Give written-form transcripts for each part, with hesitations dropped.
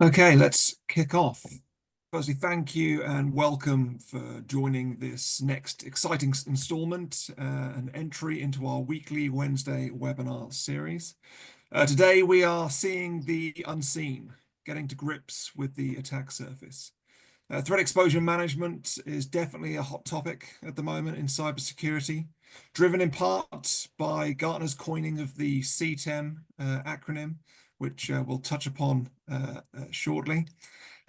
Okay, let's kick off. Firstly, thank you and welcome for joining this next exciting installment, an entry into our weekly Wednesday webinar series. Today we are seeing the unseen, getting to grips with the attack surface. Threat exposure management is definitely a hot topic at the moment in cybersecurity, driven in part by Gartner's coining of the CTEM acronym, which we'll touch upon shortly.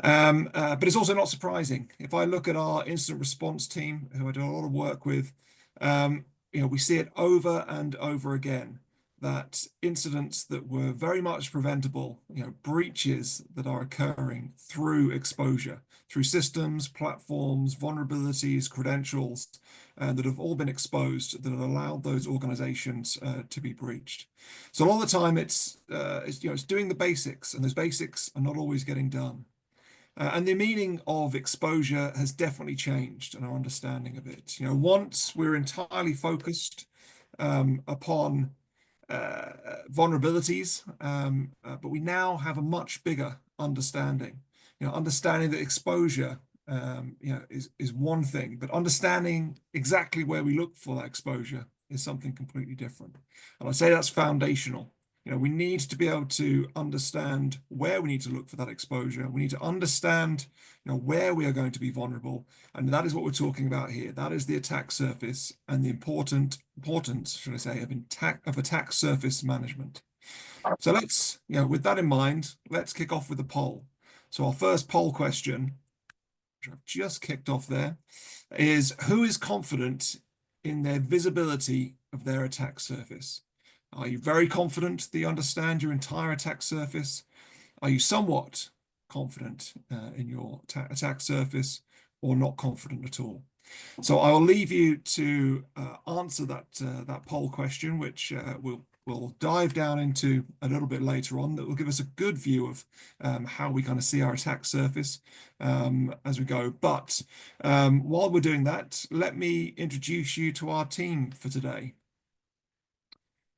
But it's also not surprising. If I look at our incident response team, who I do a lot of work with, we see it over and over again, that incidents that were very much preventable, breaches that are occurring through exposure, through systems, platforms, vulnerabilities, credentials, that have all been exposed, that have allowed those organizations to be breached. So a lot of the time it's doing the basics, and those basics are not always getting done. And the meaning of exposure has definitely changed in our understanding of it. Once we're entirely focused upon vulnerabilities, but we now have a much bigger understanding. Understanding that exposure, is one thing, but understanding exactly where we look for that exposure is something completely different. And I say that's foundational. We need to be able to understand where we need to look for that exposure. We need to understand, where we are going to be vulnerable. And that is what we're talking about here. That is the attack surface and the importance, should I say, of attack surface management. So let's, with that in mind, let's kick off with a poll. So our first poll question, which I've just kicked off there, is who is confident in their visibility of their attack surface? Are you very confident that you understand your entire attack surface? Are you somewhat confident in your attack surface, or not confident at all? So I will leave you to answer that poll question, which we'll dive down into a little bit later on. That will give us a good view of how we kind of see our attack surface as we go. But while we're doing that, let me introduce you to our team for today.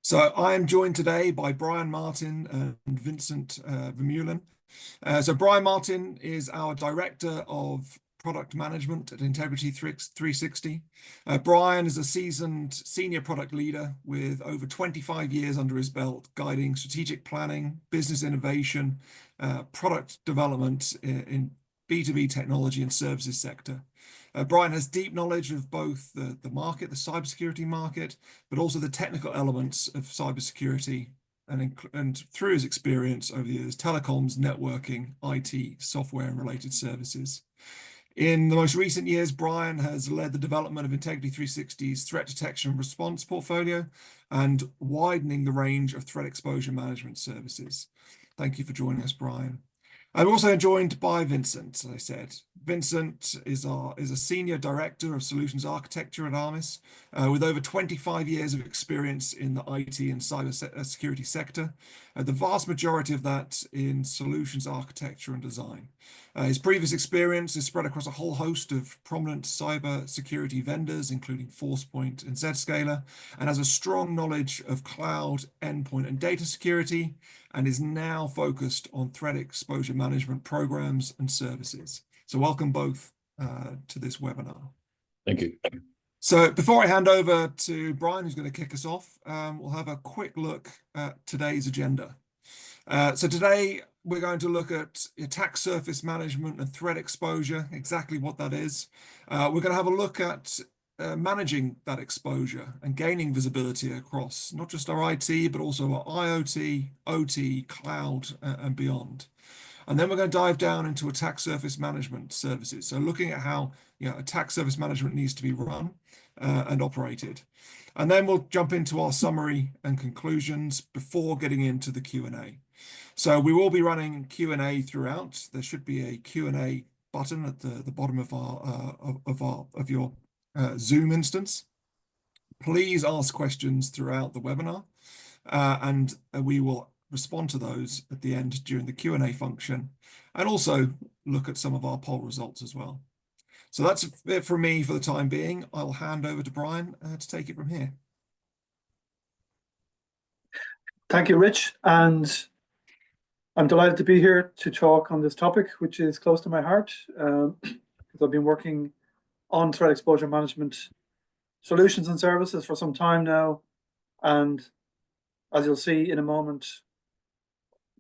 So I am joined today by Brian Martin and Vincent Vermeulen. So Brian Martin is our Director of Product Management at Integrity360. Brian is a seasoned senior product leader with over 25 years under his belt, guiding strategic planning, business innovation, product development in B2B technology and services sector. Brian has deep knowledge of both the market, the cybersecurity market, but also the technical elements of cybersecurity, and through his experience over the years, telecoms, networking, IT, software, and related services. In the most recent years, Brian has led the development of Integrity360's threat detection and response portfolio and widening the range of threat exposure management services. Thank you for joining us, Brian. I'm also joined by Vincent, as I said. Vincent is a Senior Director of Solutions Architecture at Armis, with over 25 years of experience in the IT and cybersecurity sector, the vast majority of that in solutions architecture and design. His previous experience is spread across a whole host of prominent cybersecurity vendors, including Forcepoint and Zscaler, and has a strong knowledge of cloud, endpoint, and data security, and is now focused on threat exposure management programs and services. So welcome both to this webinar. Thank you. So before I hand over to Brian, who's going to kick us off, we'll have a quick look at today's agenda. So today we're going to look at attack surface management and threat exposure, exactly what that is. We're going to have a look at managing that exposure and gaining visibility across not just our IT, but also our IoT, OT, cloud, and beyond. And then we're going to dive down into attack surface management services. So looking at how attack surface management needs to be run and operated. And then we'll jump into our summary and conclusions before getting into the Q&A. So we will be running Q&A throughout. There should be a Q&A button at the bottom of your Zoom instance. Please ask questions throughout the webinar, and we will respond to those at the end during the Q&A function, and also look at some of our poll results as well. So that's it from me for the time being. I'll hand over to Brian to take it from here. Thank you, Rich. And I'm delighted to be here to talk on this topic, which is close to my heart, because I've been working on threat exposure management solutions and services for some time now. And as you'll see in a moment,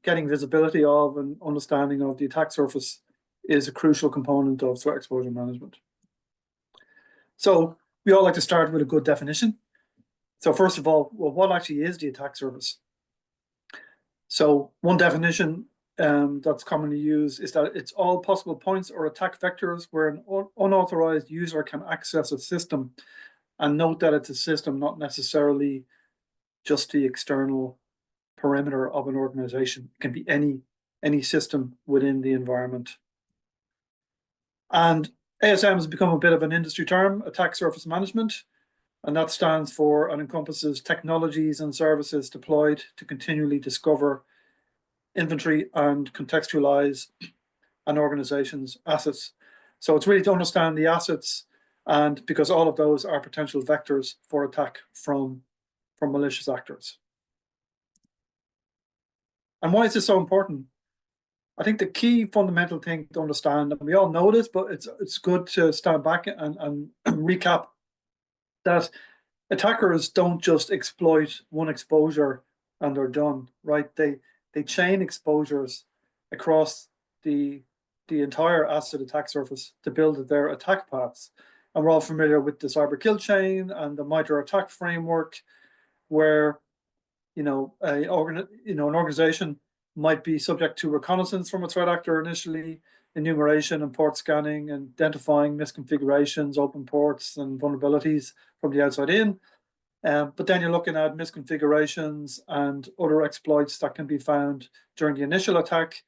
getting visibility of and understanding of the attack surface is a crucial component of threat exposure management. So we all like to start with a good definition. So first of all, well, what actually is the attack surface? So one definition that's commonly used is that it's all possible points or attack vectors where an unauthorized user can access a system. And note that it's a system, not necessarily just the external perimeter of an organization. It can be any system within the environment. And ASM has become a bit of an industry term, attack surface management, and that stands for and encompasses technologies and services deployed to continually discover, inventory, and contextualize an organization's assets. So it's really to understand the assets, and because all of those are potential vectors for attack from malicious actors. And why is this so important? I think the key fundamental thing to understand, and we all know this, but it's good to stand back and recap that attackers don't just exploit one exposure and they're done, right? They chain exposures across the entire asset attack surface to build their attack paths. And we're all familiar with the cyber kill chain and the MITRE attack framework, where an organization might be subject to reconnaissance from a threat actor initially, enumeration and port scanning, and identifying misconfigurations, open ports, and vulnerabilities from the outside in. But then you're looking at misconfigurations and other exploits that can be found during the initial attack,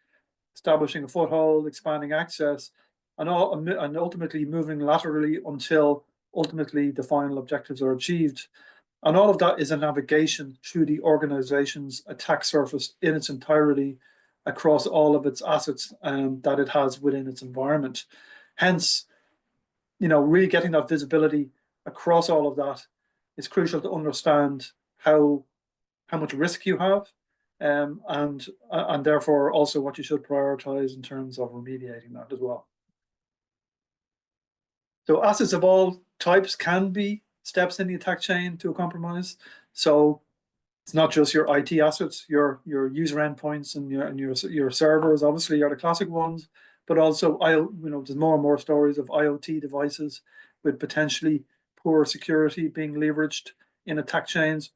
establishing a foothold, expanding access, and ultimately moving laterally until ultimately the final objectives are achieved. And all of that is a navigation through the organization's attack surface in its entirety across all of its assets that it has within its environment. Hence, really getting that visibility across all of that is crucial to understand how much risk you have, and therefore also what you should prioritize in terms of remediating that as well. So assets of all types can be steps in the attack chain to a compromise. So it's not just your IT assets, your user endpoints and your servers obviously are the classic ones, but also there's more and more stories of IoT devices with potentially poor security being leveraged in attack chains,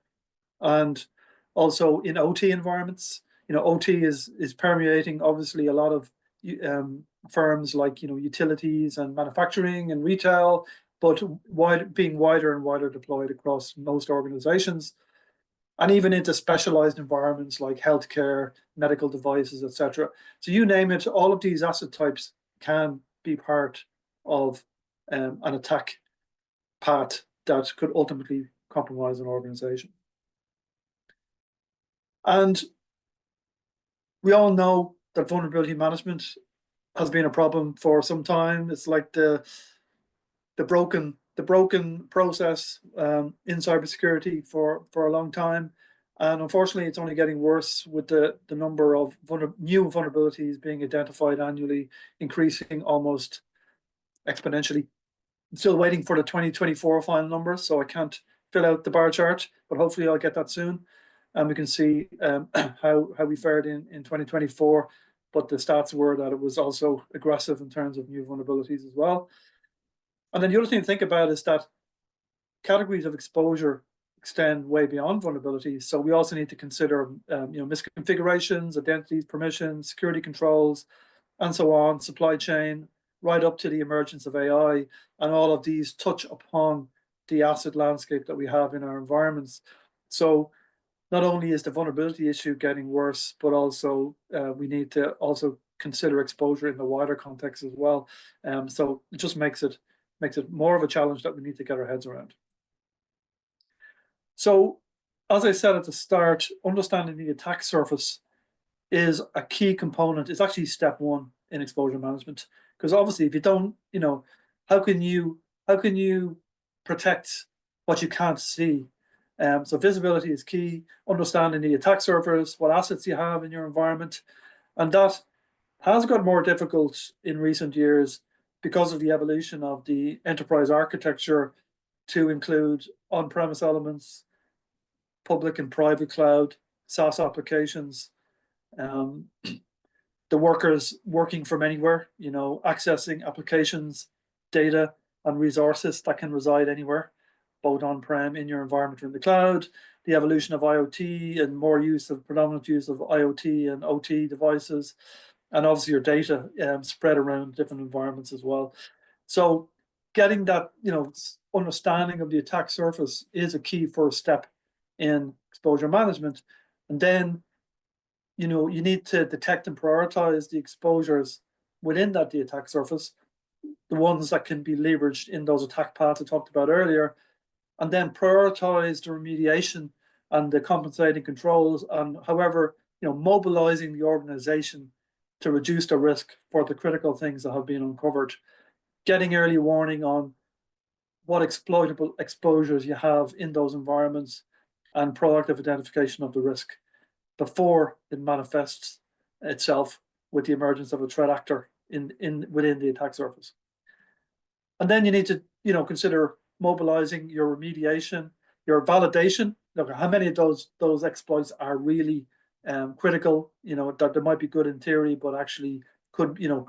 and also in OT environments. OT is permeating obviously a lot of firms like utilities and manufacturing and retail, but being wider and wider deployed across most organizations, and even into specialized environments like healthcare, medical devices, etc. So you name it, all of these asset types can be part of an attack path that could ultimately compromise an organization. And we all know that vulnerability management has been a problem for some time. It's like the broken process in cybersecurity for a long time, and unfortunately, it's only getting worse with the number of new vulnerabilities being identified annually, increasing almost exponentially. I'm still waiting for the 2024 final numbers, so I can't fill out the bar chart, but hopefully I'll get that soon, and we can see how we fared in 2024. But the stats were that it was also aggressive in terms of new vulnerabilities as well. And then the other thing to think about is that categories of exposure extend way beyond vulnerabilities. So we also need to consider misconfigurations, identities, permissions, security controls, and so on, supply chain, right up to the emergence of AI. And all of these touch upon the asset landscape that we have in our environments. So not only is the vulnerability issue getting worse, but also we need to also consider exposure in the wider context as well. So it just makes it more of a challenge that we need to get our heads around. So, as I said at the start, understanding the attack surface is a key component. It's actually step one in exposure management, because obviously, if you don't, how can you protect what you can't see? So visibility is key. Understanding the attack surface, what assets you have in your environment, And that has got more difficult in recent years because of the evolution of the enterprise architecture to include on-premise elements, public and private cloud, SaaS applications, um, the workers working from anywhere, accessing applications, data, and resources that can reside anywhere, both on-prem, in your environment, or in the cloud, the evolution of IoT and more predominant use of IoT and OT devices, and obviously your data spread around different environments as well. So getting that, understanding of the attack surface is a key first step in exposure management. And then, you need to detect and prioritize the exposures within that the attack surface, the ones that can be leveraged in those attack paths I talked about earlier, and then prioritize the remediation and the compensating controls, and however, mobilizing the organization to reduce the risk for the critical things that have been uncovered, getting early warning on what exploitable exposures you have in those environments, and proactive identification of the risk before it manifests itself with the emergence of a threat actor within the attack surface. And then you need to, consider mobilizing your remediation, your validation. Look, how many of those exploits are really critical? That they might be good in theory, but actually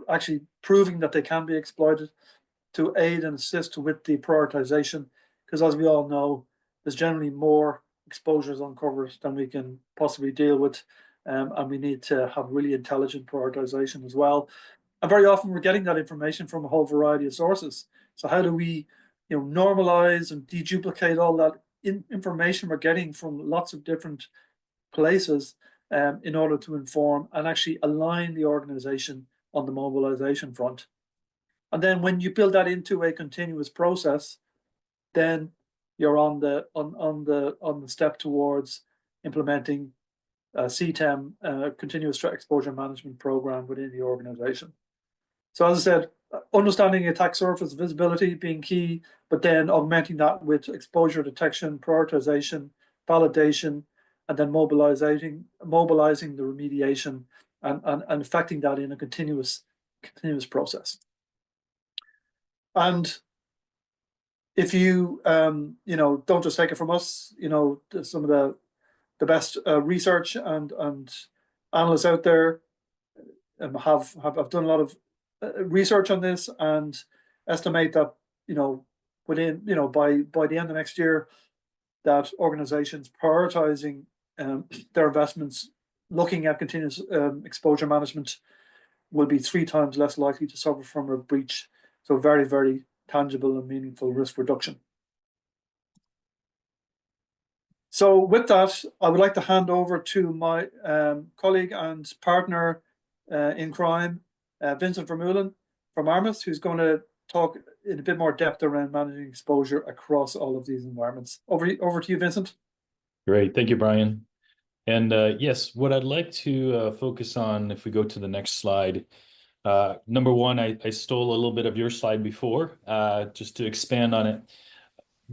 actually proving that they can be exploited, to aid and assist with the prioritization. Because as we all know, there's generally more exposures uncovered than we can possibly deal with, and we need to have really intelligent prioritization as well. And very often we're getting that information from a whole variety of sources. So how do we, normalize and deduplicate all that information we're getting from lots of different places in order to inform and actually align the organization on the mobilization front? And then when you build that into a continuous process, then you're on the step towards implementing CTEM, continuous threat exposure management program within the organization. So as I said, understanding attack surface visibility being key, but then augmenting that with exposure detection, prioritization, validation, and then mobilizing the remediation and affecting that in a continuous process. And if you don't just take it from us, some of the best research and analysts out there have done a lot of research on this, and estimate that within by the end of next year, that organizations prioritizing their investments, looking at continuous exposure management, will be 3 times less likely to suffer from a breach. So very, very tangible and meaningful risk reduction. So with that, I would like to hand over to my colleague and partner in crime, Vincent Vermeulen from Armis, who's going to talk in a bit more depth around managing exposure across all of these environments. Over to you, Vincent. Great, thank you, Brian. And yes, what I'd like to focus on, if we go to the next slide, number one, I stole a little bit of your slide before, just to expand on it.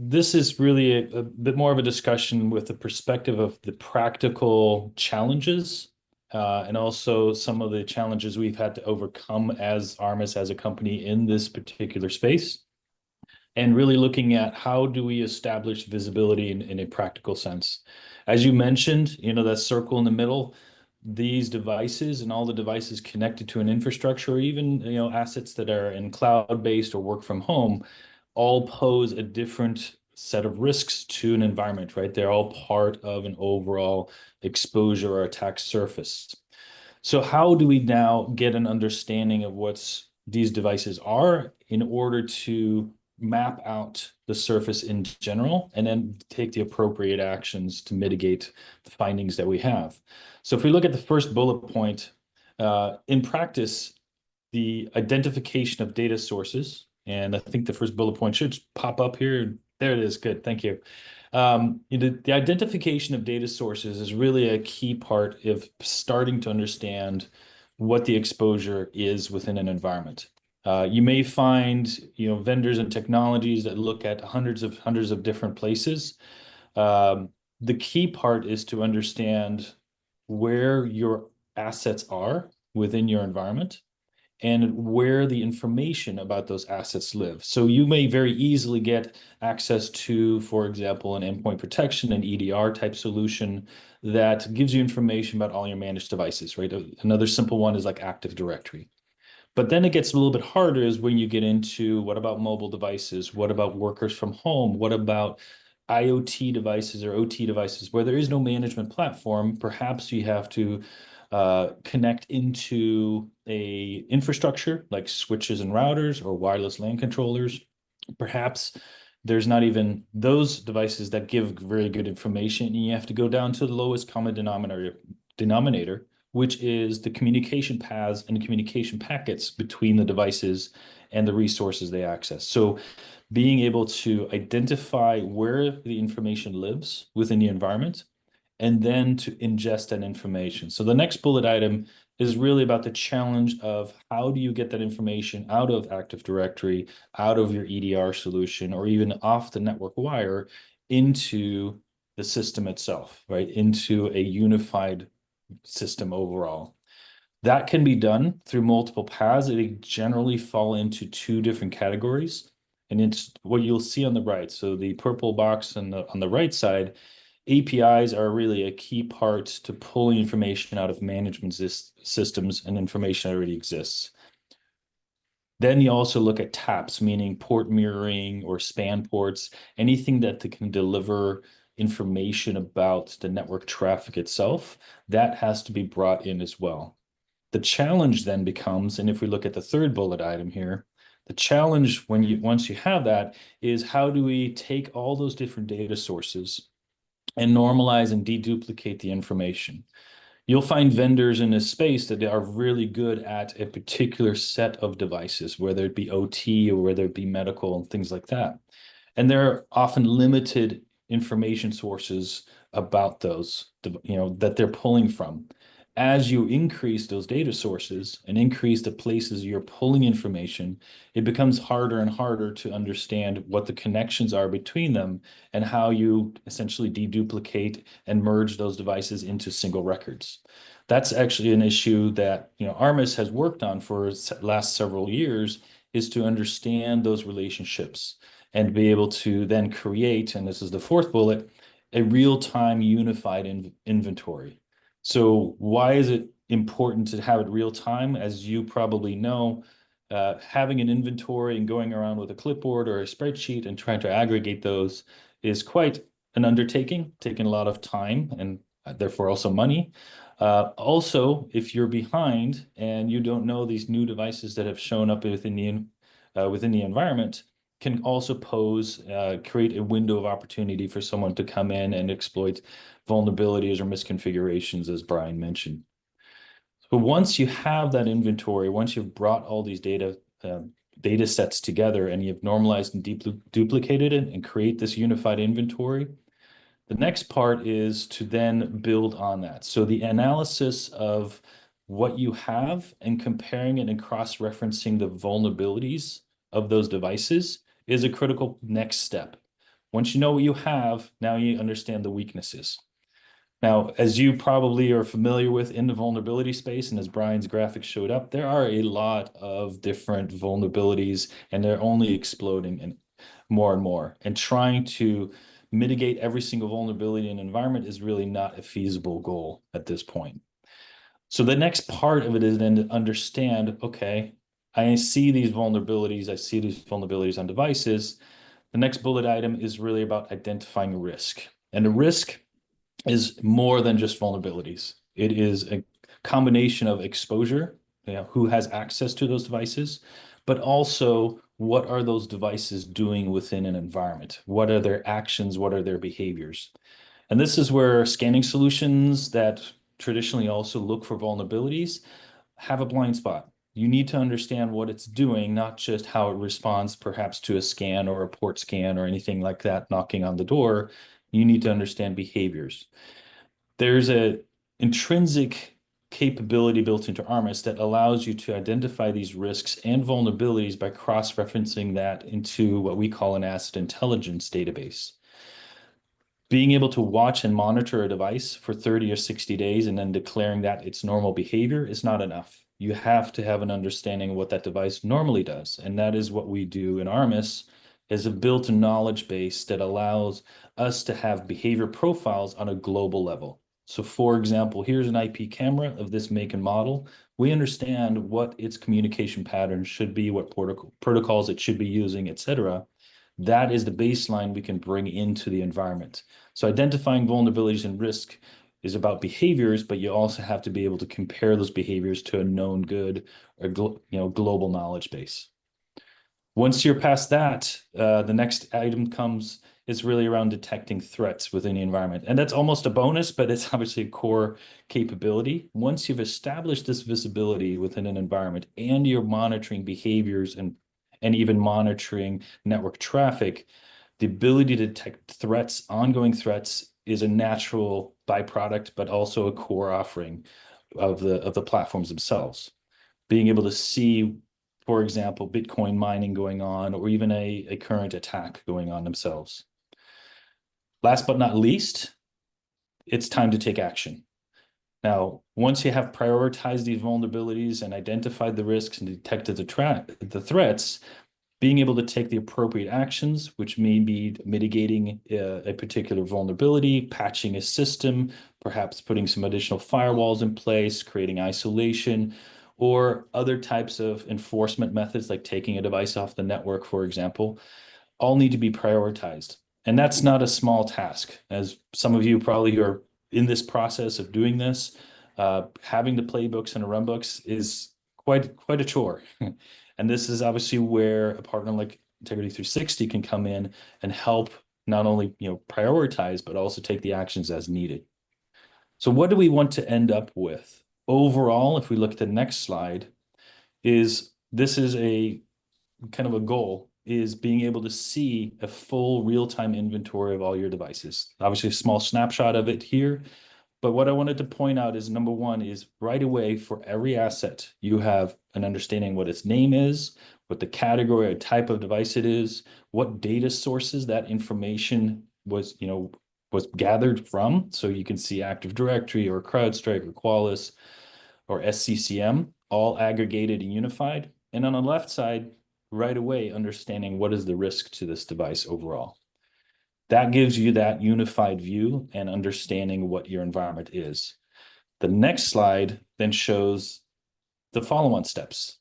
This is really a bit more of a discussion with the perspective of the practical challenges and also some of the challenges we've had to overcome as Armis, as a company in this particular space, and really looking at how do we establish visibility in a practical sense. As you mentioned, that circle in the middle, these devices and all the devices connected to an infrastructure, or even assets that are in cloud-based or work from home, all pose a different set of risks to an environment, right? They're all part of an overall exposure or attack surface. So how do we now get an understanding of what these devices are in order to map out the surface in general, and then take the appropriate actions to mitigate the findings that we have? So if we look at the first bullet point, in practice, the identification of data sources, and I think the first bullet point should pop up here. There it is. Good. Thank you. The identification of data sources is really a key part of starting to understand what the exposure is within an environment. You may find vendors and technologies that look at hundreds of different places. The key part is to understand where your assets are within your environment and where the information about those assets live. So you may very easily get access to, for example, an endpoint protection, an EDR type solution that gives you information about all your managed devices, right? Another simple one is like Active Directory. But then it gets a little bit harder is when you get into what about mobile devices? What about workers from home? What about IoT devices or OT devices where there is no management platform? Perhaps you have to connect into a infrastructure like switches and routers or wireless LAN controllers. Perhaps there's not even those devices that give very good information, and you have to go down to the lowest common denominator, which is the communication paths and the communication packets between the devices and the resources they access. So being able to identify where the information lives within the environment and then to ingest that information. So the next bullet item is really about the challenge of how do you get that information out of Active Directory, out of your EDR solution, or even off the network wire into the system itself, right? Into a unified system overall. That can be done through multiple paths. They generally fall into two different categories. And it's what you'll see on the right. So the purple box on the right side, APIs are really a key part to pulling information out of management systems and information that already exists. Then you also look at taps, meaning port mirroring or span ports, anything that can deliver information about the network traffic itself, that has to be brought in as well. The challenge then becomes, and if we look at the third bullet item here, the challenge once you have that is how do we take all those different data sources and normalize and deduplicate the information. You'll find vendors in this space that they are really good at a particular set of devices, whether it be OT or whether it be medical and things like that. And there are often limited information sources about those, that they're pulling from. As you increase those data sources and increase the places you're pulling information, it becomes harder and harder to understand what the connections are between them and how you essentially deduplicate and merge those devices into single records. That's actually an issue that Armis has worked on for the last several years, is to understand those relationships and be able to then create, and this is the fourth bullet, a real-time unified inventory. So why is it important to have it real time? As you probably know, having an inventory and going around with a clipboard or a spreadsheet and trying to aggregate those is quite an undertaking, taking a lot of time and therefore also money. Also, if you're behind and you don't know these new devices that have shown up within the environment, can also create a window of opportunity for someone to come in and exploit vulnerabilities or misconfigurations, as Brian mentioned. So once you have that inventory, once you've brought all these data sets together and you've normalized and duplicated it and create this unified inventory, the next part is to then build on that. So the analysis of what you have and comparing it and cross-referencing the vulnerabilities of those devices is a critical next step. Once you know what you have, now you understand the weaknesses. Now, as you probably are familiar with in the vulnerability space, and as Brian's graphics showed up, there are a lot of different vulnerabilities, and they're only exploding and more. And trying to mitigate every single vulnerability in an environment is really not a feasible goal at this point. So the next part of it is then to understand, okay, I see these vulnerabilities on devices. The next bullet item is really about identifying risk. And the risk is more than just vulnerabilities. It is a combination of exposure, who has access to those devices, but also what are those devices doing within an environment? What are their actions? What are their behaviors? And this is where scanning solutions that traditionally also look for vulnerabilities have a blind spot. You need to understand what it's doing, not just how it responds perhaps to a scan or a port scan or anything like that knocking on the door. You need to understand behaviors. There's an intrinsic capability built into Armis that allows you to identify these risks and vulnerabilities by cross-referencing that into what we call an asset intelligence database. Being able to watch and monitor a device for 30 or 60 days and then declaring that it's normal behavior is not enough. You have to have an understanding of what that device normally does. And that is what we do in Armis, is a built-in knowledge base that allows us to have behavior profiles on a global level. So for example, here's an IP camera of this make and model. We understand what its communication patterns should be, what protocols it should be using, et cetera. That is the baseline we can bring into the environment. So identifying vulnerabilities and risk is about behaviors, but you also have to be able to compare those behaviors to a known good or global knowledge base. Once you're past that, the next item is really around detecting threats within the environment. And that's almost a bonus, but it's obviously a core capability. Once you've established this visibility within an environment and you're monitoring behaviors and even monitoring network traffic, the ability to detect threats, ongoing threats, is a natural byproduct, but also a core offering of the platforms themselves. Being able to see, for example, Bitcoin mining going on, or even a current attack going on themselves. Last but not least, it's time to take action. Now, once you have prioritized these vulnerabilities and identified the risks and detected the threats, being able to take the appropriate actions, which may be mitigating a particular vulnerability, patching a system, perhaps putting some additional firewalls in place, creating isolation, or other types of enforcement methods like taking a device off the network, for example, all need to be prioritized. And that's not a small task. As some of you probably are in this process of doing this, having the playbooks and the runbooks is quite a chore. And this is obviously where a partner like Integrity360 can come in and help not only prioritize, but also take the actions as needed. So what do we want to end up with? Overall, if we look at the next slide, this is a kind of a goal, is being able to see a full real-time inventory of all your devices. Obviously, a small snapshot of it here. But what I wanted to point out is, number one, is right away for every asset, you have an understanding what its name is, what the category or type of device it is, what data sources that information was gathered from. So you can see Active Directory or CrowdStrike or Qualys or SCCM, all aggregated and unified. And on the left side, right away, understanding what is the risk to this device overall. That gives you that unified view and understanding what your environment is. The next slide then shows the follow-on steps,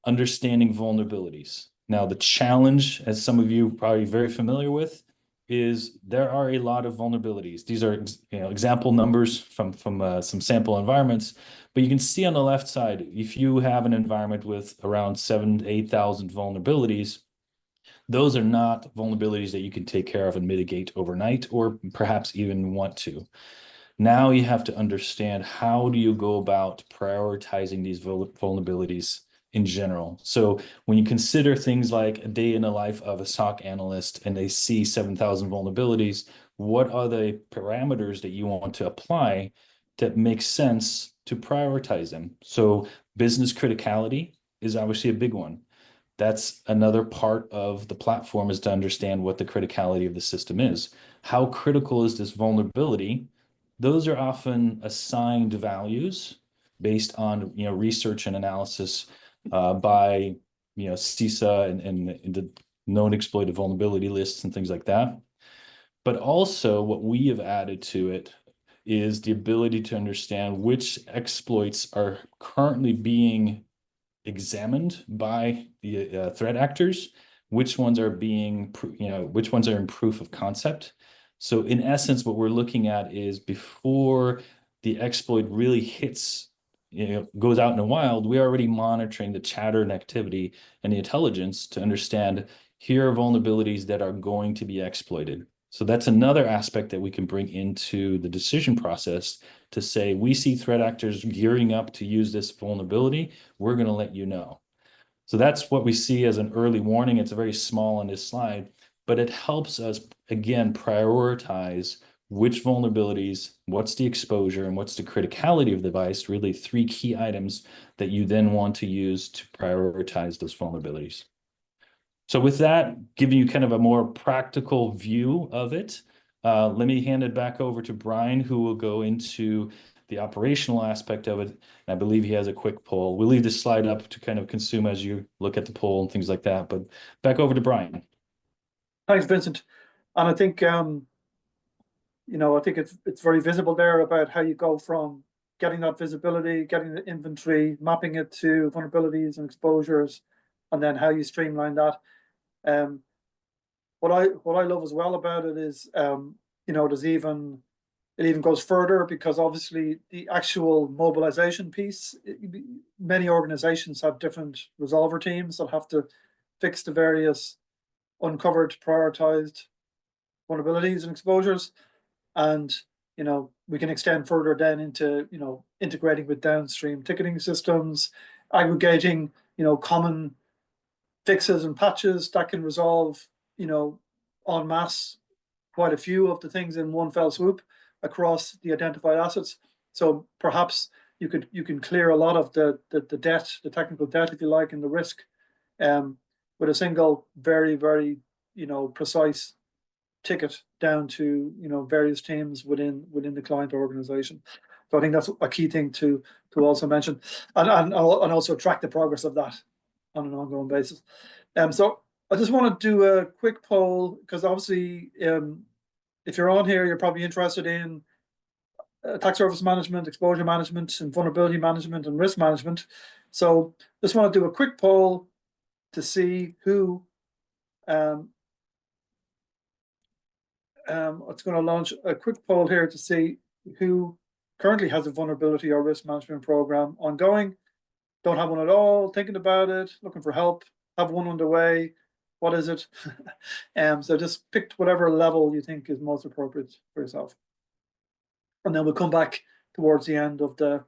understanding vulnerabilities. Now, the challenge, as some of you are probably very familiar with, is there are a lot of vulnerabilities. These are example numbers from some sample environments, but you can see on the left side, if you have an environment with around 7,000 to 8,000 vulnerabilities, those are not vulnerabilities that you can take care of and mitigate overnight, or perhaps even want to. Now you have to understand, how do you go about prioritizing these vulnerabilities in general? So when you consider things like a day in the life of a SOC analyst and they see 7,000 vulnerabilities, what are the parameters that you want to apply that make sense to prioritize them? So business criticality is obviously a big one. That's another part of the platform, is to understand what the criticality of the system is. How critical is this vulnerability? Those are often assigned values based on research and analysis by CISA and the known exploited vulnerability lists and things like that. But also what we have added to it is the ability to understand which exploits are currently being examined by the threat actors, which ones are being, which ones are in proof of concept. So in essence, what we're looking at is, before the exploit really hits, goes out in the wild, we're already monitoring the chatter and activity and the intelligence to understand, here are vulnerabilities that are going to be exploited. So that's another aspect that we can bring into the decision process to say, we see threat actors gearing up to use this vulnerability, we're going to let you know. So that's what we see as an early warning. It's very small on this slide, but it helps us, again, prioritize which vulnerabilities, what's the exposure, and what's the criticality of the device, really 3 key items that you then want to use to prioritize those vulnerabilities. So with that, giving you kind of a more practical view of it, Let me hand it back over to Brian, who will go into the operational aspect of it. And I believe he has a quick poll. We'll leave this slide up to kind of consume as you look at the poll and things like that. But back over to Brian. Thanks, Vincent. And I think I think it's very visible there about how you go from getting that visibility, getting the inventory, mapping it to vulnerabilities and exposures, and then how you streamline that. What I love as well about it is it even goes further, because obviously the actual mobilization piece, many organizations have different resolver teams that have to fix the various uncovered, prioritized vulnerabilities and exposures. And we can extend further then into integrating with downstream ticketing systems, aggregating common fixes and patches that can resolve en masse quite a few of the things in one fell swoop across the identified assets. So perhaps you can clear a lot of the debt, the technical debt, if you like, and the risk with a single very, very precise ticket down to various teams within the client organization. So I think that's a key thing to also mention, and also track the progress of that on an ongoing basis. So I just want to do a quick poll, because obviously if you're on here, you're probably interested in attack surface management, exposure management, and vulnerability management and risk management. So just want to do a quick poll to see who it's going to launch a quick poll here to see who currently has a vulnerability or risk management program ongoing, don't have one at all, thinking about it, looking for help, have one underway. What is it? So just pick whatever level you think is most appropriate for yourself. And then we'll come back towards the end of the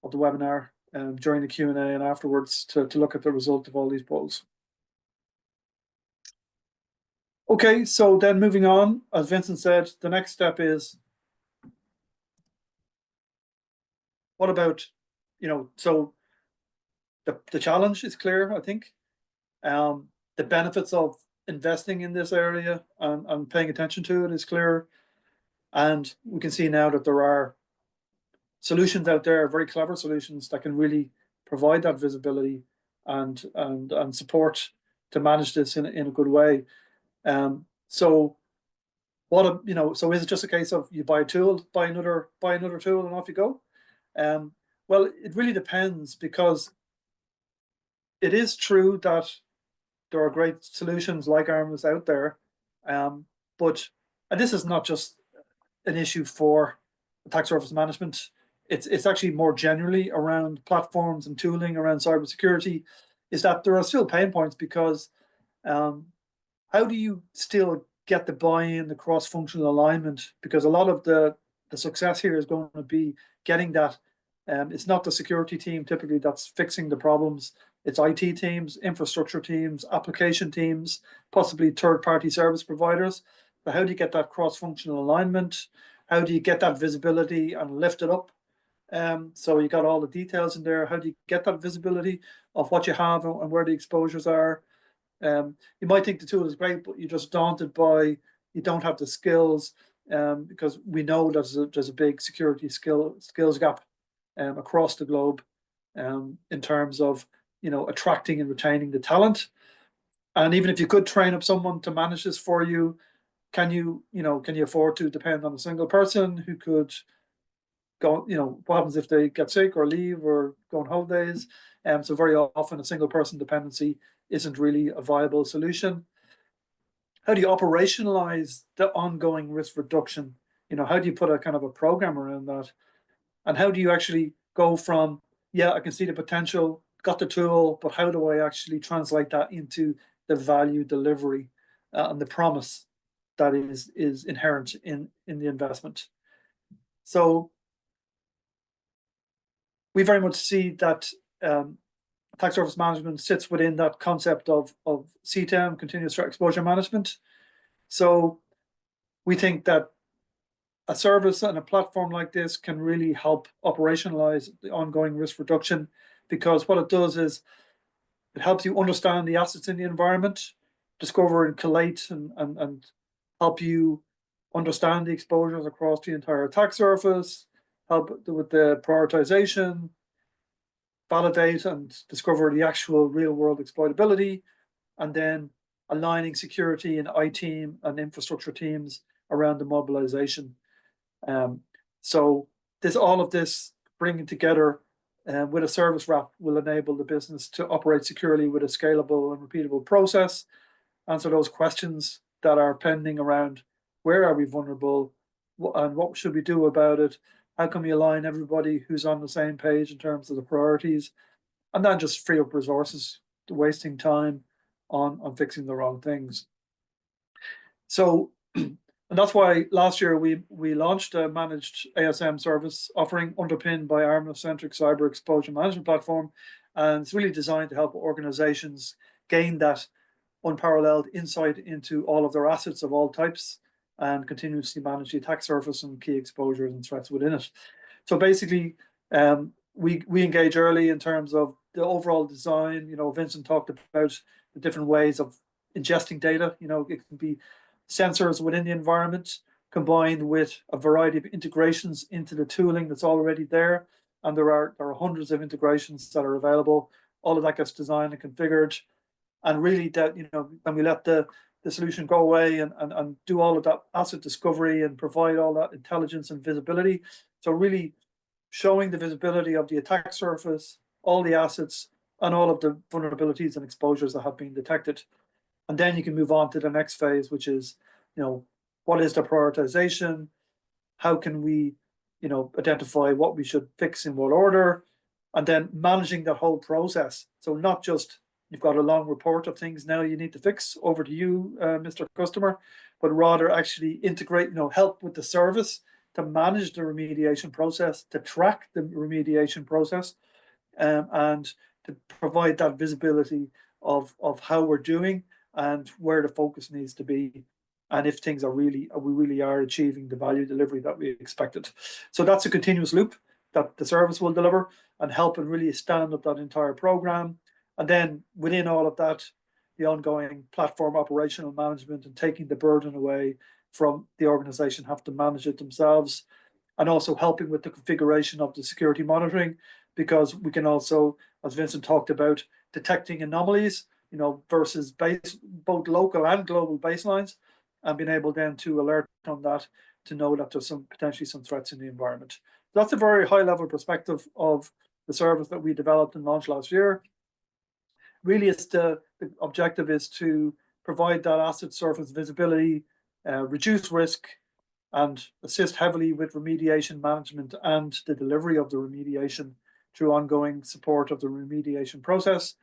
webinar during the Q&A and afterwards to look at the result of all these polls. Okay, so then moving on, as Vincent said, the next step is, what about, so the challenge is clear, I think. The benefits of investing in this area and paying attention to it is clear. And we can see now that there are solutions out there, very clever solutions that can really provide that visibility and support to manage this in a good way. So so is it just a case of you buy a tool, buy another tool, and off you go? Well, it really depends, because it is true that there are great solutions like Armis out there, and this is not just an issue for attack surface management. It's actually more generally around platforms and tooling around cybersecurity, is that there are still pain points, because how do you still get the buy-in, the cross-functional alignment? Because a lot of the success here is going to be getting that. It's not the security team typically that's fixing the problems. It's IT teams, infrastructure teams, application teams, possibly third-party service providers. But how do you get that cross-functional alignment? How do you get that visibility and lift it up? So you got all the details in there. How do you get that visibility of what you have and where the exposures are? You might think the tool is great, but you're just daunted by you don't have the skills, because we know there's a big security skills gap across the globe in terms of attracting and retaining the talent. And even if you could train up someone to manage this for you, can you afford to depend on a single person who could go? What happens if they get sick or leave or go on holidays? So very often a single person dependency isn't really a viable solution. How do you operationalize the ongoing risk reduction? How do you put a kind of a program around that? And how do you actually go from, I can see the potential, got the tool, but how do I actually translate that into the value delivery and the promise that is inherent in the investment? So we very much see that attack surface management sits within that concept of CTEM, continuous threat exposure management. So we think that a service and a platform like this can really help operationalize the ongoing risk reduction, because what it does is it helps you understand the assets in the environment, discover and collate and help you understand the exposures across the entire attack surface, help with the prioritization, validate and discover the actual real-world exploitability, and then aligning security and IT and infrastructure teams around the mobilization. So all of this bringing together with a service wrap will enable the business to operate securely with a scalable and repeatable process, answer those questions that are pending around where are we vulnerable and what should we do about it, how can we align everybody who's on the same page in terms of the priorities, and then just free up resources to wasting time on fixing the wrong things. So, and that's why last year we launched a managed ASM service offering underpinned by Armis-centric cyber exposure management platform, and it's really designed to help organizations gain that unparalleled insight into all of their assets of all types and continuously manage the attack surface and key exposures and threats within it. So basically, we engage early in terms of the overall design. You know, Vincent talked about the different ways of ingesting data. You know, it can be sensors within the environment combined with a variety of integrations into the tooling that's already there. And there are hundreds of integrations that are available. All of that gets designed and configured. And really that, you know, when we let the solution go away and do all of that asset discovery and provide all that intelligence and visibility. So really showing the visibility of the attack surface, all the assets, and all of the vulnerabilities and exposures that have been detected. And then you can move on to the next phase, which is, you know, what is the prioritization? How can we, you know, identify what we should fix in what order? And then managing that whole process. So not just you've got a long report of things now you need to fix over to you, Mr. Customer, but rather actually integrate, you know, help with the service to manage the remediation process, to track the remediation process, and to provide that visibility of how we're doing and where the focus needs to be, and if things are we really are achieving the value delivery that we expected. So that's a continuous loop that the service will deliver and help and really stand up that entire program. And then within all of that, the ongoing platform operational management and taking the burden away from the organization have to manage it themselves, and also helping with the configuration of the security monitoring, because we can also, as Vincent talked about, detecting anomalies, you know, versus both local and global baselines, and being able then to alert on that to know that there's potentially some threats in the environment. That's a very high level perspective of the service that we developed and launched last year. Really, it's the objective is to provide that asset surface visibility, reduce risk, and assist heavily with remediation management and the delivery of the remediation through ongoing support of the remediation process,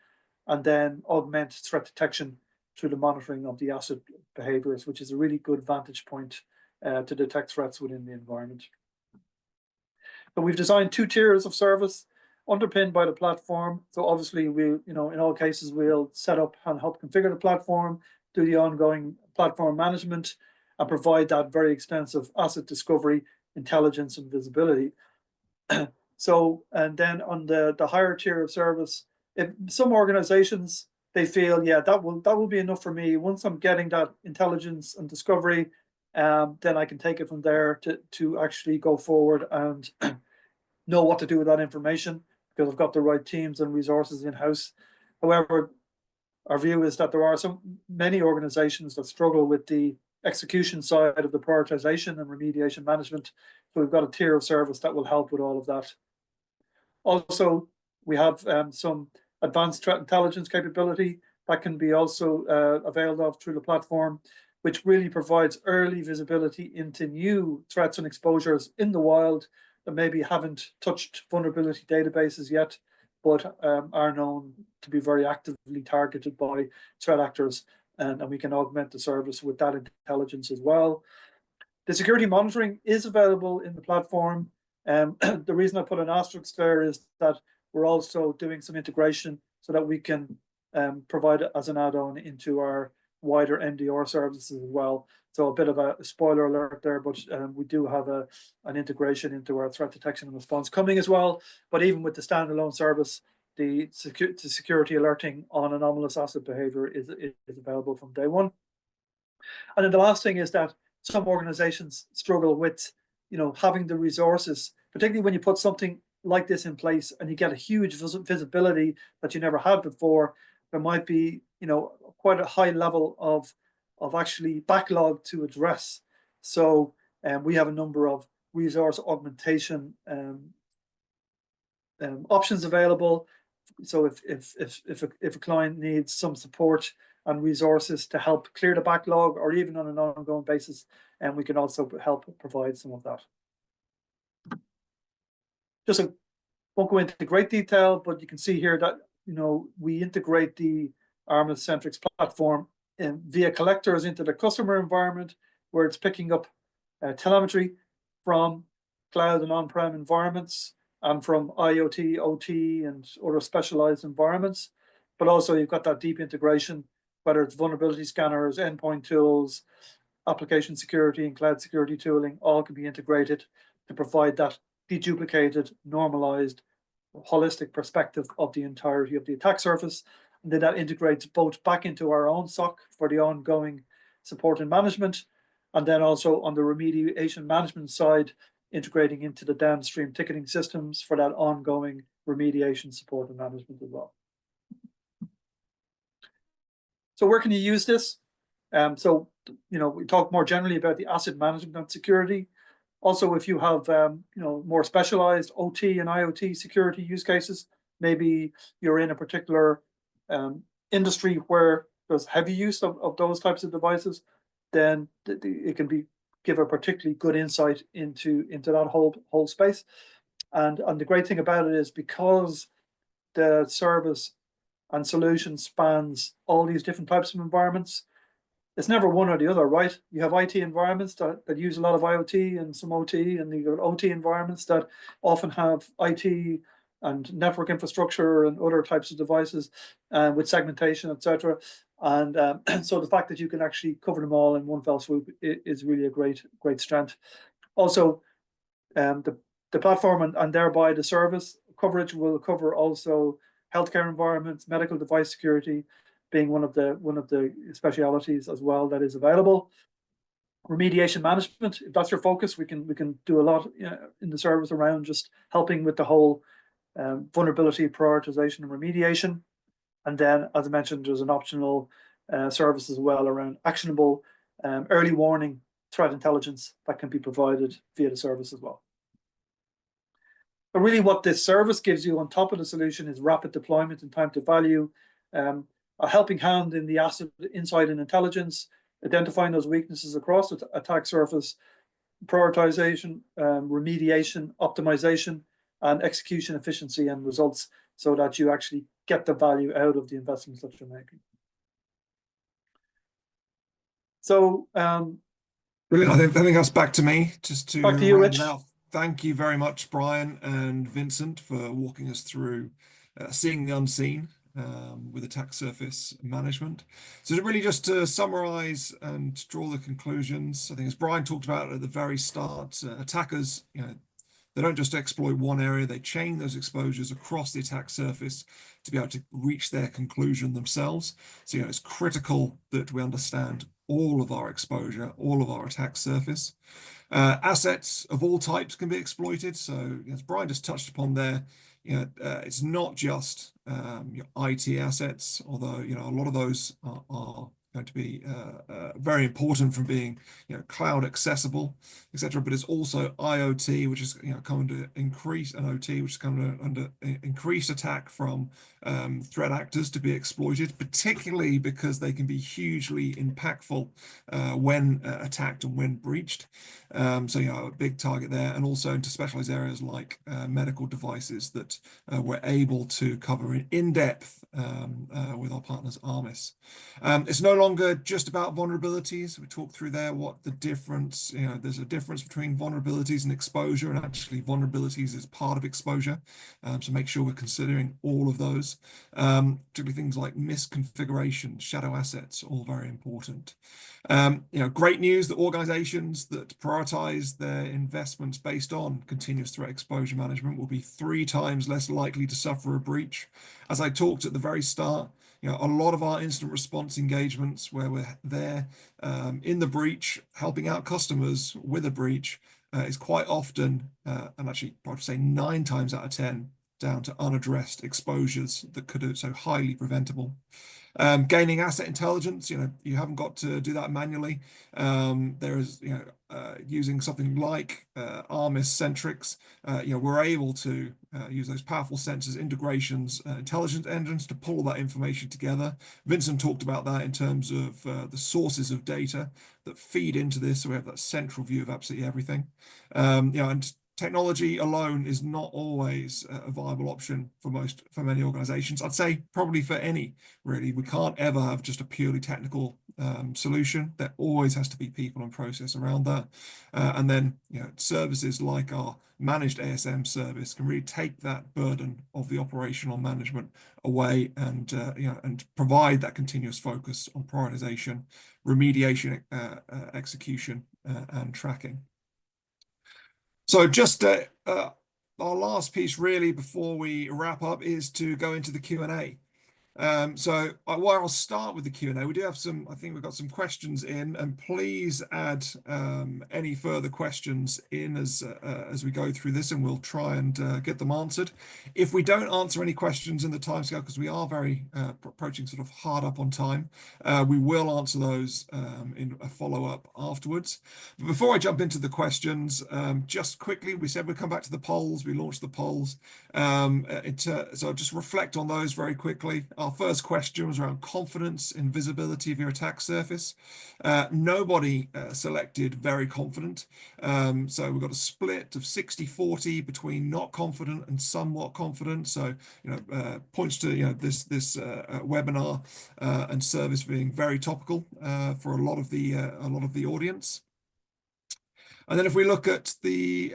and then augment threat detection through the monitoring of the asset behaviors, which is a really good vantage point to detect threats within the environment. But we've designed 2 tiers of service underpinned by the platform. So obviously we, you know, in all cases we'll set up and help configure the platform, do the ongoing platform management, and provide that very extensive asset discovery, intelligence, and visibility. So, and then on the higher tier of service, if some organizations, they feel, yeah, that will be enough for me. Once I'm getting that intelligence and discovery, then I can take it from there to actually go forward and know what to do with that information, because I've got the right teams and resources in-house. However, our view is that there are many organizations that struggle with the execution side of the prioritization and remediation management. So we've got a tier of service that will help with all of that. Also, we have some advanced threat intelligence capability that can be also availed of through the platform, which really provides early visibility into new threats and exposures in the wild that maybe haven't touched vulnerability databases yet, but are known to be very actively targeted by threat actors, and we can augment the service with that intelligence as well. The security monitoring is available in the platform. The reason I put an asterisk there is that we're also doing some integration so that we can provide it as an add-on into our wider NDR services as well. So a bit of a spoiler alert there, but we do have an integration into our threat detection and response coming as well. But even with the standalone service, the security alerting on anomalous asset behavior is available from day one. And then the last thing is that some organizations struggle with, having the resources, particularly when you put something like this in place and you get a huge visibility that you never had before. There might be, quite a high level of actually backlog to address. So we have a number of resource augmentation options available. So if a client needs some support and resources to help clear the backlog, or even on an ongoing basis, and we can also help provide some of that. Won't go into great detail, but you can see here that we integrate the Armis Centrix platform via collectors into the customer environment, where it's picking up telemetry from cloud and on-prem environments, and from IoT, OT, and other specialized environments. But also you've got that deep integration, whether it's vulnerability scanners, endpoint tools, application security, and cloud security tooling, all can be integrated to provide that deduplicated, normalized, holistic perspective of the entirety of the attack surface. And then that integrates both back into our own SOC for the ongoing support and management, and then also on the remediation management side, integrating into the downstream ticketing systems for that ongoing remediation support and management as well. So where can you use this? We talk more generally about the asset management and security. Also, if you have more specialized OT and IoT security use cases, maybe you're in a particular industry where there's heavy use of those types of devices, then it can give a particularly good insight into that whole space. And the great thing about it is, because the service and solution spans all these different types of environments, it's never one or the other, right? You have IT environments that use a lot of IoT and some OT, and you got OT environments that often have IT and network infrastructure and other types of devices with segmentation, etc. And so the fact that you can actually cover them all in one fell swoop is really a great strength. Also, the platform and thereby the service coverage will cover also healthcare environments, medical device security being one of the specialities as well that is available. Remediation management, if that's your focus, we can do a lot in the service around just helping with the whole vulnerability prioritization and remediation. And then, as I mentioned, there's an optional service as well around actionable early warning threat intelligence that can be provided via the service as well. But really what this service gives you on top of the solution is rapid deployment and time to value, a helping hand in the asset insight and intelligence, identifying those weaknesses across the attack surface, prioritization, remediation, optimization, and execution efficiency and results, so that you actually get the value out of the investments that you're making. So brilliant. I think that's back to me, just to back to you, Rich. Now, thank you very much, Brian and Vincent, for walking us through seeing the unseen with attack surface management. So really just to summarize and draw the conclusions, I think as Brian talked about at the very start, attackers, they don't just exploit one area, they chain those exposures across the attack surface to be able to reach their conclusion themselves. So it's critical that we understand all of our exposure, all of our attack surface. Assets of all types can be exploited. So as Brian just touched upon there, it's not just your IT assets, although a lot of those are going to be very important from being cloud accessible, etc. But it's also IoT, which is coming to increase, and OT, which is coming under increased attack from threat actors to be exploited, particularly because they can be hugely impactful when attacked and when breached. So a big target there, and also into specialized areas like medical devices that we're able to cover in depth with our partners Armis. It's no longer just about vulnerabilities. We talked through there what the difference, there's a difference between vulnerabilities and exposure, and actually vulnerabilities is part of exposure. So make sure we're considering all of those, particularly things like misconfiguration, shadow assets, all very important. Great news that organizations that prioritize their investments based on continuous threat exposure management will be 3 times less likely to suffer a breach. As I talked at the very start, a lot of our incident response engagements where we're there in the breach, helping out customers with a breach, is quite often, and actually probably say 9 times out of 10, down to unaddressed exposures that could have so highly preventable. Gaining asset intelligence, you haven't got to do that manually. There is, using something like Armis Centrics, we're able to use those powerful sensors, integrations, intelligence engines to pull that information together. Vincent talked about that in terms of the sources of data that feed into this, so we have that central view of absolutely everything. And technology alone is not always a viable option for many organizations. I'd say probably for any, really. We can't ever have just a purely technical solution. There always has to be people and process around that. And then, services like our managed ASM service can really take that burden of the operational management away and, and provide that continuous focus on prioritization, remediation, execution, and tracking. So just our last piece really before we wrap up is to go into the Q&A. So while I'll start with the Q&A, we do have I think we've got some questions in, and please add any further questions in as we go through this, and we'll try and get them answered. If we don't answer any questions in the timescale, because we are very approaching sort of hard up on time, we will answer those in a follow-up afterwards. But before I jump into the questions, just quickly, we said we'd come back to the polls. We launched the polls. So I'll just reflect on those very quickly. Our first question was around confidence in visibility of your attack surface. Nobody selected very confident. So we've got a split of 60-40 between not confident and somewhat confident. So, points to, this webinar and service being very topical for a lot of the audience. And then if we look at the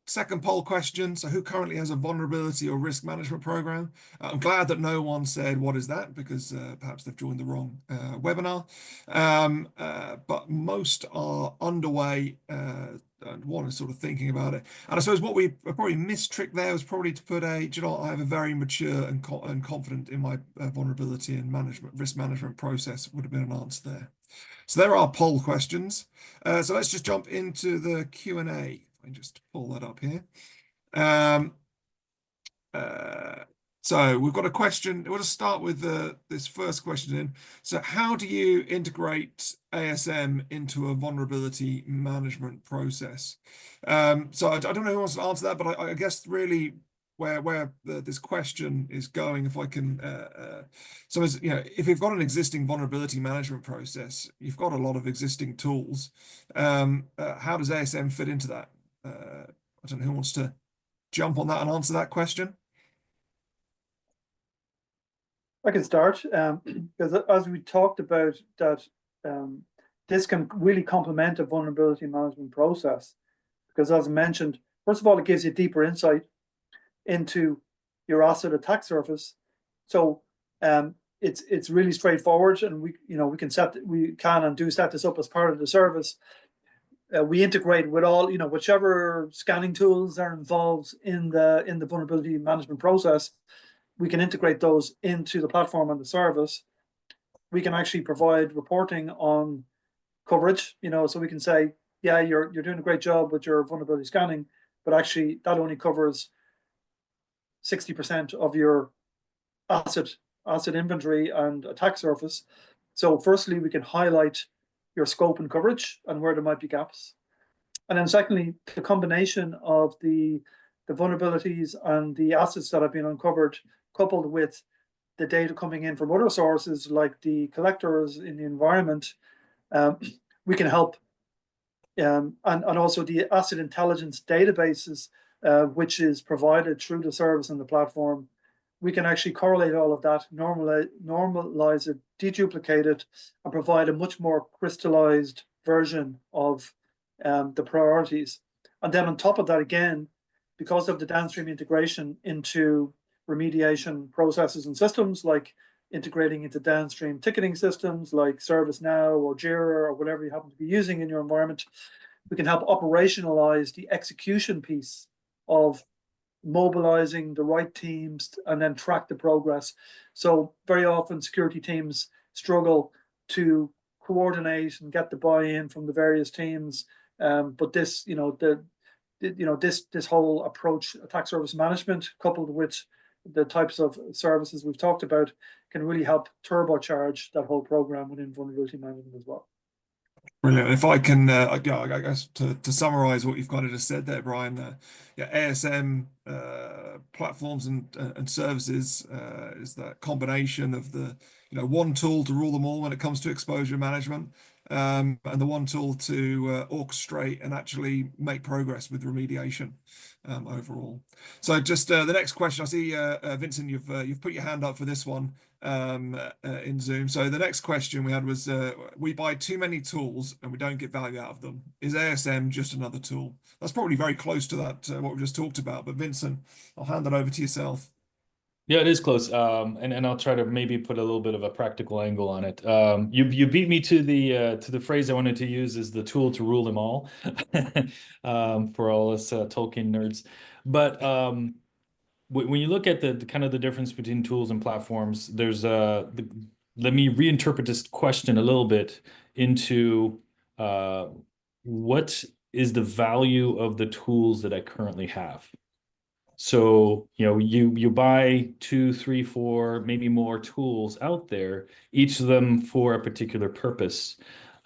second poll question, so who currently has a vulnerability or risk management program? I'm glad that no one said, what is that? Because perhaps they've joined the wrong webinar. But most are underway, and one is sort of thinking about it. And I suppose what we probably mistricked there was probably to put I have a very mature and confident in my vulnerability and risk management process would have been an answer there. So there are poll questions. So let's just jump into the Q&A. I can just pull that up here. So we've got a question. We'll just start with this first question in. So how do you integrate ASM into a vulnerability management process? So I don't know who wants to answer that, but I guess really where this question is going, if I can, so as if you've got an existing vulnerability management process, you've got a lot of existing tools. How does ASM fit into that? I don't know who wants to jump on that and answer that question. I can start, because as we talked about that, this can really complement a vulnerability management process, because as I mentioned, first of all, it gives you deeper insight into your asset attack surface. So it's really straightforward, and we can and do set this up as part of the service. We integrate with all whichever scanning tools are involved in the vulnerability management process. We can integrate those into the platform and the service. We can actually provide reporting on coverage, so we can say, yeah, you're doing a great job with your vulnerability scanning, but actually that only covers 60% of your asset inventory and attack surface. So firstly, we can highlight your scope and coverage and where there might be gaps. And then secondly, the combination of the vulnerabilities and the assets that have been uncovered, coupled with the data coming in from other sources like the collectors in the environment, we can help, and also the asset intelligence databases, which is provided through the service and the platform. We can actually correlate all of that, normalize it, deduplicate it, and provide a much more crystallized version of the priorities. And then on top of that, again, because of the downstream integration into remediation processes and systems, like integrating into downstream ticketing systems like ServiceNow or Jira or whatever you happen to be using in your environment, we can help operationalize the execution piece of mobilizing the right teams, and then track the progress. So very often security teams struggle to coordinate and get the buy-in from the various teams. But this, this whole approach, attack surface management, coupled with the types of services we've talked about, can really help turbocharge that whole program within vulnerability management as well. Brilliant. If I can, I guess to summarize what you've kind of just said there, Brian, ASM platforms and services is that combination of the one tool to rule them all when it comes to exposure management, and the one tool to orchestrate and actually make progress with remediation overall. So just the next question, I see Vincent, you've put your hand up for this one in Zoom. So the next question we had was, we buy too many tools and we don't get value out of them. Is ASM just another tool? That's probably very close to that, what we just talked about. But Vincent, I'll hand that over to yourself. Yeah, it is close. And I'll try to maybe put a little bit of a practical angle on it. You beat me to the phrase I wanted to use, is the tool to rule them all, for all us Tolkien nerds. But when you look at the kind of the difference between tools and platforms, there's let me reinterpret this question a little bit into what is the value of the tools that I currently have. So, you buy 2, 3, 4, maybe more tools out there, each of them for a particular purpose.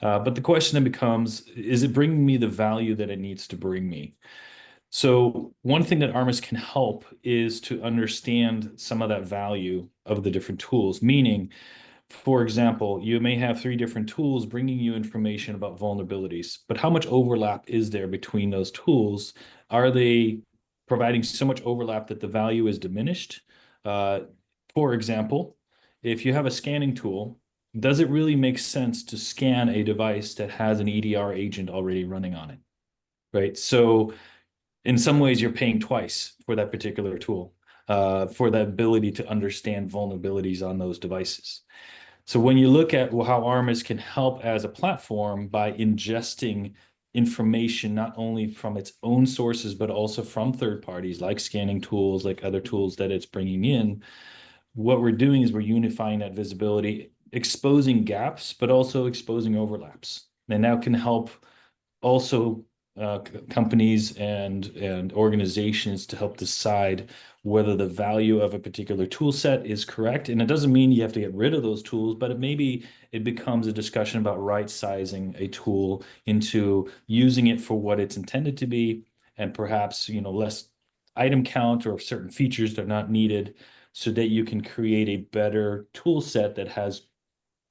But the question then becomes, is it bringing me the value that it needs to bring me? So one thing that Armis can help is to understand some of that value of the different tools, meaning, for example, you may have 3 different tools bringing you information about vulnerabilities, but how much overlap is there between those tools? Are they providing so much overlap that the value is diminished? For example, if you have a scanning tool, does it really make sense to scan a device that has an EDR agent already running on it, right? So in some ways, you're paying twice for that particular tool, for the ability to understand vulnerabilities on those devices. So when you look at how Armis can help as a platform by ingesting information not only from its own sources, but also from third parties like scanning tools, like other tools that it's bringing in, what we're doing is we're unifying that visibility, exposing gaps, but also exposing overlaps. And now can help also companies and organizations to help decide whether the value of a particular tool set is correct. And it doesn't mean you have to get rid of those tools, but maybe it becomes a discussion about right sizing a tool into using it for what it's intended to be, and perhaps less item count or certain features that are not needed, so that you can create a better tool set that has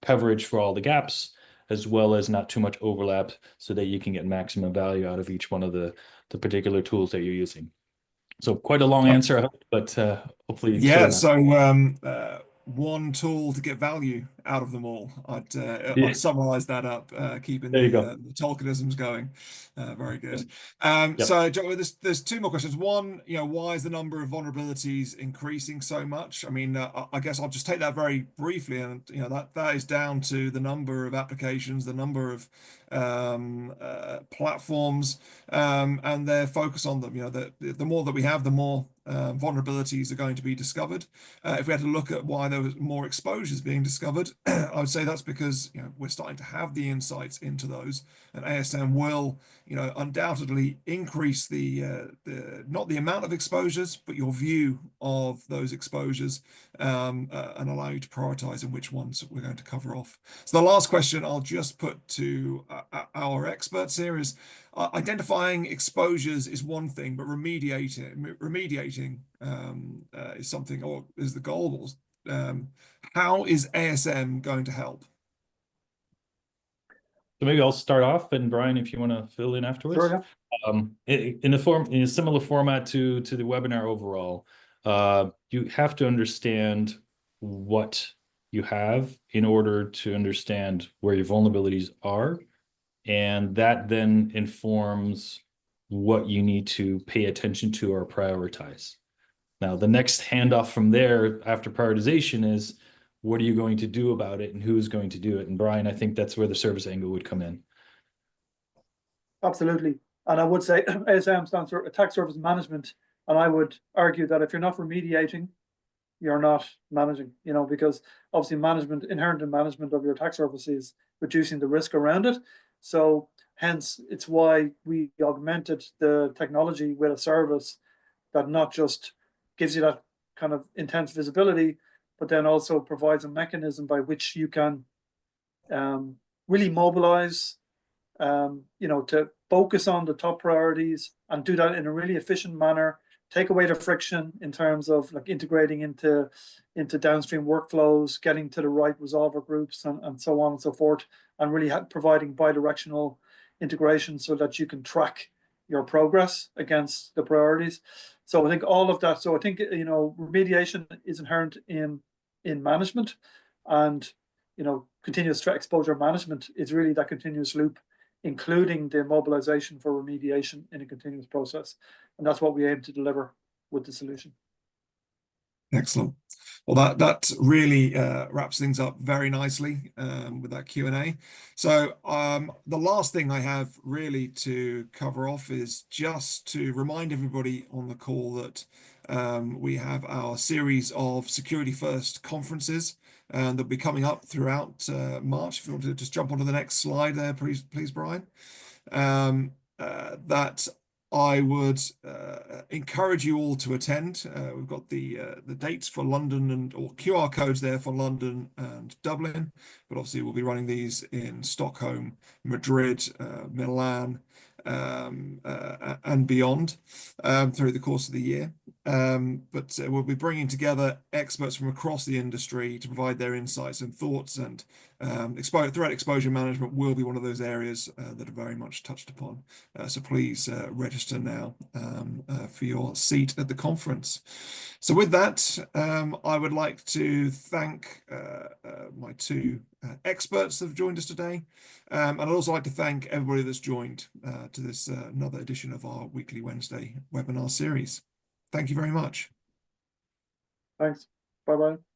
coverage for all the gaps, as well as not too much overlap, so that you can get maximum value out of each one of the particular tools that you're using. So quite a long answer, I hope, but hopefully Yeah, so one tool to get value out of them all. I'd summarize that up, keeping the Tolkienisms going. Very good. So Joe, there's 2 more questions. One, why is the number of vulnerabilities increasing so much? I mean, I guess I'll just take that very briefly, and that is down to the number of applications, the number of platforms, and their focus on them. The more that we have, the more vulnerabilities are going to be discovered. If we had to look at why there was more exposures being discovered, I would say that's because we're starting to have the insights into those, and ASM will undoubtedly increase the not the amount of exposures, but your view of those exposures, and allow you to prioritize in which ones we're going to cover off. So the last question I'll just put to our experts here is, identifying exposures is one thing, but remediating is something, or is the goal. How is ASM going to help? So maybe I'll start off, and Brian, if you want to fill in afterwards. Sure, yeah. In a similar format to the webinar overall, you have to understand what you have in order to understand where your vulnerabilities are, and that then informs what you need to pay attention to or prioritize. Now, the next handoff from there after prioritization is, what are you going to do about it, and who's going to do it? And Brian, I think that's where the service angle would come in. Absolutely. And I would say ASM stands for Attack Surface Management. And I would argue that if you're not remediating, you're not managing, you know, because obviously management, inherent in management of your attack surface is reducing the risk around it. So hence it's why we augmented the technology with a service that not just gives you that kind of intense visibility, but then also provides a mechanism by which you can really mobilize, you know, to focus on the top priorities and do that in a really efficient manner, take away the friction in terms of like integrating into downstream workflows, getting to the right resolver groups and so on and so forth, and really providing bi-directional integration so that you can track your progress against the priorities. So I think all of that, so I think, you know, remediation is inherent in management, and, you know, continuous threat exposure management is really that continuous loop, including the mobilization for remediation in a continuous process. And that's what we aim to deliver with the solution. Excellent. Well, that really wraps things up very nicely with that Q&A. So the last thing I have really to cover off is just to remind everybody on the call that we have our series of Security First conferences that'll be coming up throughout March. If you want to just jump onto the next slide there, please, Brian. That I would encourage you all to attend. We've got the dates for London or QR codes there for London and Dublin, but obviously we'll be running these in Stockholm, Madrid, Milan, and beyond through the course of the year. But we'll be bringing together experts from across the industry to provide their insights and thoughts, and threat exposure management will be one of those areas that are very much touched upon. So please register now for your seat at the conference. So with that, I would like to thank my two experts that have joined us today. And I'd also like to thank everybody that's joined to this another edition of our weekly Wednesday webinar series. Thank you very much. Thanks. Bye-bye.